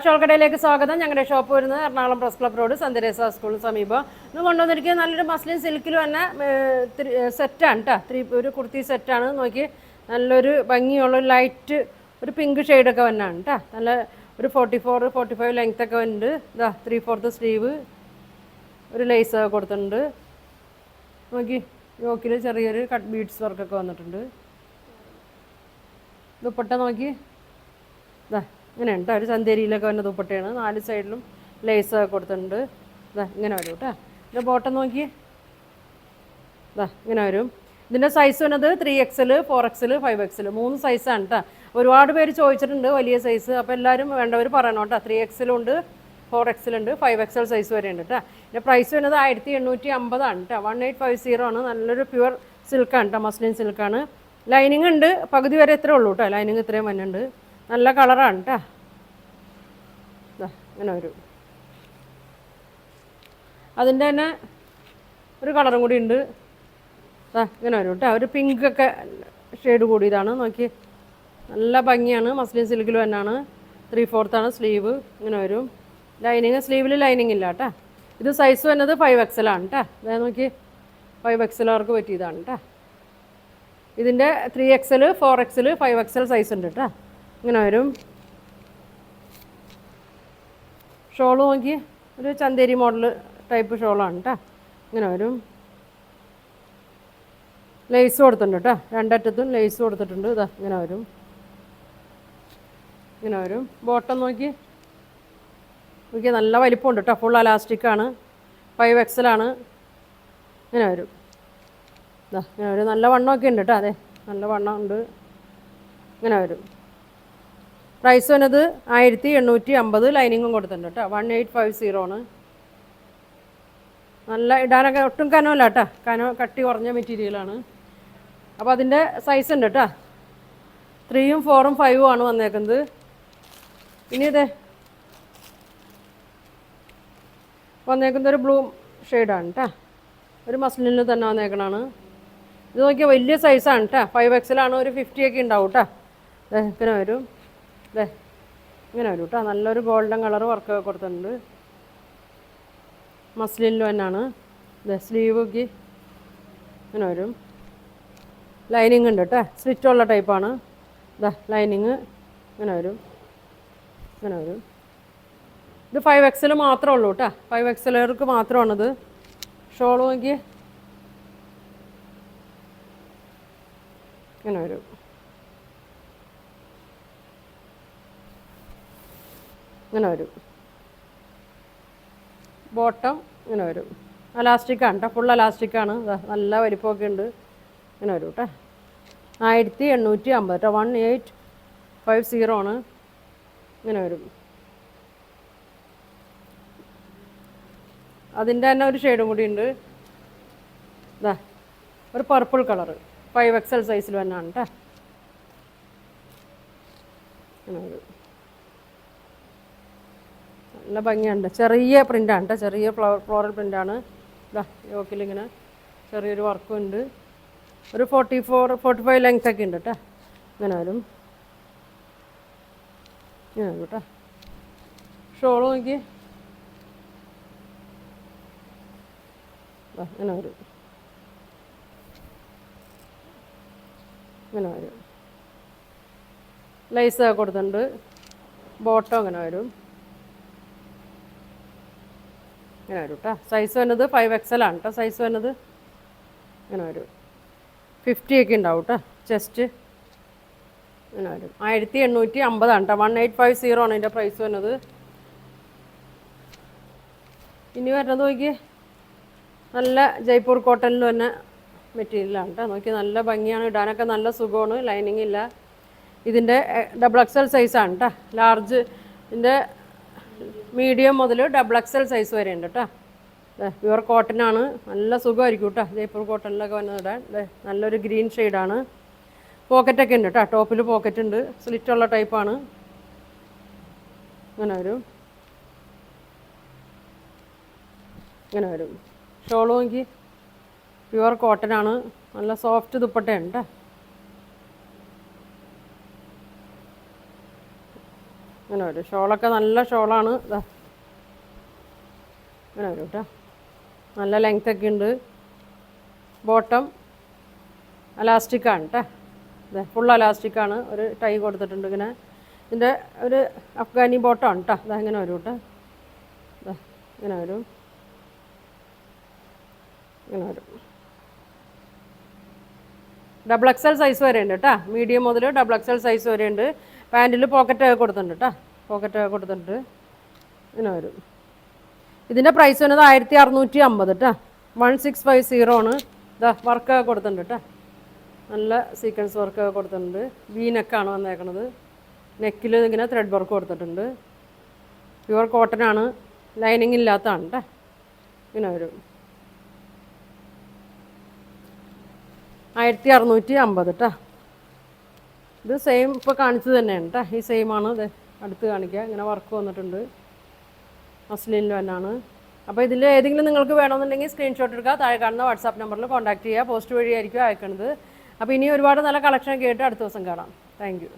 Shawl കടയിലേക്ക് സ്വാഗതം. ഞങ്ങളുടെ ഷോപ്പ് വരുന്നത് എറണാകുളം പ്രസ് ക്ലബ് റോഡ് സന്ദരേസ സ്കൂളിന് സമീപം. ഇന്ന് കൊണ്ടുവന്നിരിക്കുക നല്ലൊരു മസ്ലിൻ സിൽക്കിൽ തന്നെ സെറ്റാണ് കേട്ടോ. ഒരു കുർത്തി സെറ്റാണ്. നോക്കി നല്ലൊരു ഭംഗിയുള്ള ലൈറ്റ് ഒരു പിങ്ക് ഷെയ്ഡൊക്കെ വന്നാണ് കേട്ടോ. നല്ല ഒരു 44-45 ലെങ്ത്തൊക്കെ ഉണ്ട്. ഇതാ 3/4 സ്ലീവ്, ഒരു ലേസ് കൊടുത്തിട്ടുണ്ട്. നോക്കി യോക്കിൽ ചെറിയൊരു കട്ട് ബീഡ്സ് വർക്കൊക്കെ വന്നിട്ടുണ്ട്. ദുപ്പട്ട നോക്കി ഇതാ ഇങ്ങനെയാണ് കേട്ടോ. ഒരു ചന്തേരിയിലൊക്കെ വന്ന ദുപ്പട്ടയാണ്. 4 സൈഡിലും ലേസൊക്കെ കൊടുത്തിട്ടുണ്ട്. ഇതാ ഇങ്ങനെ വരും കേട്ടോ. ഇതിൻ്റെ ബോട്ടം നോക്കി ഇതാ ഇങ്ങനെ വരും. ഇതിൻ്റെ സൈസ് വന്നത് 3XL, 4XL, 5XL 3 സൈസാണ് കേട്ടോ. ഒരുപാട് പേര് ചോദിച്ചിട്ടുണ്ട് വലിയ സൈസ്. അപ്പോൾ എല്ലാവരും വേണ്ടവർ പറയണം കേട്ടോ. 3XL ഉണ്ട്, 4XL ഉണ്ട്, 5XL സൈസ് വരെ ഉണ്ട് കേട്ടോ. ഇതിൻ്റെ പ്രൈസ് വരുന്നത് 1850 ആണ് കേട്ടോ. 1850 ആണ്. നല്ലൊരു പ്യുവർ സിൽക്കാണ് കേട്ടോ. മസ്ലിൻ സിൽക്കാണ്. ലൈനിങ് ഉണ്ട്. പകുതി വരെ ഇത്രേ ഉള്ളൂ കേട്ടോ. ലൈനിങ് ഇത്രയും വന്നുണ്ട്. നല്ല കളറാണ് കേട്ടോ. ഇങ്ങനെ വരും. അതിൻ്റെ തന്നെ ഒരു കളറും കൂടി ഉണ്ട്. ഇങ്ങനെ വരും കേട്ടോ. ഒരു പിങ്കൊക്കെ ഷെയ്ഡ് കൂടിയതാണ്. നോക്കി നല്ല ഭംഗിയാണ്. മസ്ലിൻ സിൽക്കിൽ തന്നെയാണ്. 3/4 ആണ് സ്ലീവ്. ഇങ്ങനെ വരും. ലൈനിങ് സ്ലീവിൽ ലൈനിങ് ഇല്ല കേട്ടോ. ഇത് സൈസ് വന്നത് 5XL ആണ് കേട്ടോ. അതായത് നോക്കി 5XL അവർക്ക് പറ്റിയതാണ് കേട്ടോ. ഇതിൻ്റെ 3XL, 4XL, 5XL സൈസ് ഉണ്ട് കേട്ടോ. ഇങ്ങനെ വരും. ഷോള് നോക്കി ഒരു ചന്തേരി മോഡൽ ടൈപ്പ് ഷോളാണ് കേട്ടോ. ഇങ്ങനെ വരും. ലേസ് കൊടുത്തിട്ടുണ്ട് കേട്ടോ. രണ്ടറ്റത്തും ലേസ് കൊടുത്തിട്ടുണ്ട്. ഇതാ ഇങ്ങനെ വരും. ഇങ്ങനെ വരും. ബോട്ടം നോക്കി നല്ല വലിപ്പമുണ്ട് കേട്ടോ. ഫുൾ അലാസ്റ്റിക്കാണ്. 5XL ആണ്. ഇങ്ങനെ വരും. ഇതാ ഇങ്ങനെ വരും. നല്ല വണ്ണമൊക്കെ ഉണ്ട് കേട്ടോ. അതെ നല്ല വണ്ണം ഉണ്ട്. ഇങ്ങനെ വരും. പ്രൈസ് വന്നത് 1850. ലൈനിങ്ങും കൊടുത്തിട്ടുണ്ട് കേട്ടോ. 1850 ആണ്. നല്ല ഇടാനൊക്കെ ഒട്ടും കനമല്ല കേട്ടോ. കട്ടി കുറഞ്ഞ മെറ്റീരിയലാണ്. അപ്പോൾ അതിൻ്റെ സൈസ് ഉണ്ട് കേട്ടോ. 3, 4, 5 ആണ് വന്നേക്കുന്നത്. ഇനി ഇതേ വന്നേക്കുന്നത് ഒരു ബ്ലൂ ഷെയ്ഡാണ് കേട്ടോ. ഒരു മസ്ലിനിൽ തന്നെ വന്നേക്കണാണ്. ഇത് നോക്കിയാൽ വലിയ സൈസാണ് കേട്ടോ. 5XL ആണ്. ഒരു 50 ഒക്കെ ഉണ്ടാവും കേട്ടോ. ഇങ്ങനെ വരും. ഇങ്ങനെ വരും കേട്ടോ. നല്ലൊരു ഗോൾഡൻ കളർ വർക്കൊക്കെ കൊടുത്തിട്ടുണ്ട്. മസ്ലിനിൽ തന്നെയാണ്. സ്ലീവൊക്കെ ഇങ്ങനെ വരും. ലൈനിങ് ഉണ്ട് കേട്ടോ. സ്ലിറ്റുള്ള ടൈപ്പാണ്. ലൈനിങ് ഇങ്ങനെ വരും. ഇങ്ങനെ വരും. ഇത് 5XL മാത്രമേ ഉള്ളൂ കേട്ടോ. 5XLർക്ക് മാത്രമാണിത്. ഷോൾ നോക്കി ഇങ്ങനെ വരും. ഇങ്ങനെ വരും. ബോട്ടം ഇങ്ങനെ വരും. അലാസ്റ്റിക്കാണ് കേട്ടോ. ഫുൾ അലാസ്റ്റിക്കാണ്. നല്ല വലിപ്പമൊക്കെ ഉണ്ട്. ഇങ്ങനെ വരും കേട്ടോ. 1850 കേട്ടോ. 1850 ആണ്. ഇങ്ങനെ വരും. അതിൻ്റെ തന്നെ ഒരു ഷെയ്ഡും കൂടി ഉണ്ട്. ഒരു പർപ്പിൾ കളറ് 5XL സൈസിൽ തന്നെയാണ് കേട്ടോ. ഇങ്ങനെ വരും. നല്ല ഭംഗിയുണ്ട്. ചെറിയ പ്രിൻ്റാണ് കേട്ടോ. ചെറിയ ഫ്ലോറൽ പ്രിൻ്റാണ്. യോക്കിലിങ്ങനെ ചെറിയൊരു വർക്കും ഉണ്ട്. ഒരു 44-45 ലെങ്ത്തൊക്കെ ഉണ്ട് കേട്ടോ. ഇങ്ങനെ വരും. ഇങ്ങനെ വരും കേട്ടോ. ഷോള് നോക്കി ഇങ്ങനെ വരും. ഇങ്ങനെ വരും. ലേസ് കൊടുത്തിട്ടുണ്ട്. ബോട്ടം ഇങ്ങനെ വരും. ഇങ്ങനെ വരും കേട്ടോ. സൈസ് വന്നത് 5XL ആണ് കേട്ടോ. സൈസ് വന്നത് ഇങ്ങനെ വരും. 50 ഒക്കെ ഉണ്ടാവും കേട്ടോ. ചെസ്റ്റ് ഇങ്ങനെ വരും. 1850 ആണ് കേട്ടോ. 1850 ആണ് ഇതിൻ്റെ പ്രൈസ് വന്നത്. ഇനി വരുന്നത് നോക്കി നല്ല ജയ്പൂർ കോട്ടണിൽ തന്നെ മെറ്റീരിയലാണ് കേട്ടോ. നോക്കി നല്ല ഭംഗിയാണ്. ഇടാനൊക്കെ നല്ല സുഖമാണ്. ലൈനിങ് ഇല്ല. ഇതിൻ്റെ XXL സൈസാണ് കേട്ടോ. ലാർജ് ഇതിൻ്റെ മീഡിയം മുതൽ XXL സൈസ് വരെ ഉണ്ട് കേട്ടോ. പ്യുവർ കോട്ടനാണ്. നല്ല സുഖമായിരിക്കും കേട്ടോ. ജയ്പൂർ കോട്ടണിലൊക്കെ വന്നിടാൻ. നല്ലൊരു ഗ്രീൻ ഷെയ്ഡാണ്. പോക്കറ്റൊക്കെ ഉണ്ട് കേട്ടോ. ടോപ്പിൽ പോക്കറ്റ് ഉണ്ട്. സ്ലിറ്റുള്ള ടൈപ്പാണ്. ഇങ്ങനെ വരും. ഇങ്ങനെ വരും. ഷോൾ നോക്കി പ്യുവർ കോട്ടനാണ്. നല്ല സോഫ്റ്റ് ദുപ്പട്ടയാണ് കേട്ടോ. അങ്ങനെ വരും. ഷോളൊക്കെ നല്ല ഷോളാണ്. ഇതാ ഇങ്ങനെ വരും കേട്ടോ. നല്ല ലെങ്ത്തൊക്കെ ഉണ്ട്. ബോട്ടം അലാസ്റ്റിക്കാണ് കേട്ടോ. ഇതെ ഫുൾ അലാസ്റ്റിക്കാണ്. ഒരു ടൈ കൊടുത്തിട്ടുണ്ട് ഇങ്ങനെ. ഇതിൻ്റെ ഒരു അഫ്ഗാനി ബോട്ടമാണ് കേട്ടോ. ഇതാ ഇങ്ങനെ വരും കേട്ടോ. ഇതാ ഇങ്ങനെ വരും, ഇങ്ങനെ വരും. ഡബിൾ എക്സൽ സൈസ് വരെ ഉണ്ട് കേട്ടോ. മീഡിയം മുതൽ ഡബിൾ എക്സൽ സൈസ് വരെ ഉണ്ട്. പാൻറ്റിൽ പോക്കറ്റൊക്കെ കൊടുത്തിട്ടുണ്ട് കേട്ടോ. പോക്കറ്റൊക്കെ കൊടുത്തിട്ടുണ്ട്. ഇങ്ങനെ വരും. ഇതിൻ്റെ പ്രൈസ് വരുന്നത് 1650 കേട്ടോ. 1650 ആണ്. ഇതാ വർക്കൊക്കെ കൊടുത്തിട്ടുണ്ട് കേട്ടോ. നല്ല സീക്വൻസ് വർക്കൊക്കെ കൊടുത്തിട്ടുണ്ട്. വി നെക്കാണ് വന്നേക്കണത്. നെക്കിൽ ഇങ്ങനെ ത്രെഡ് വർക്ക് കൊടുത്തിട്ടുണ്ട്. പ്യുവർ കോട്ടൺ ആണ്. ലൈനിങ് ഇല്ലാത്തതാണ് കേട്ടോ. ഇങ്ങനെ വരും. 1650 കേട്ടോ. ഇത് സെയിം ഇപ്പോൾ കാണിച്ചത് തന്നെയാണ് കേട്ടോ. ഈ സെയിമാണ്. ഇത് അടുത്ത് കാണിക്കുക. ഇങ്ങനെ വർക്ക് വന്നിട്ടുണ്ട്. മസ്ലിനിൽ തന്നെയാണ്. അപ്പോൾ ഇതിൽ ഏതെങ്കിലും നിങ്ങൾക്ക് വേണമെന്നുണ്ടെങ്കിൽ സ്ക്രീൻഷോട്ട് എടുക്കുക. താഴെ കാണുന്ന വാട്സാപ്പ് നമ്പറിൽ കോൺടാക്ട് ചെയ്യുക. പോസ്റ്റ് വഴിയായിരിക്കും അയക്കുന്നത്. അപ്പോൾ ഇനി ഒരുപാട് നല്ല കളക്ഷൻ കേട്ട് അടുത്ത ദിവസം കാണാം. Thank you.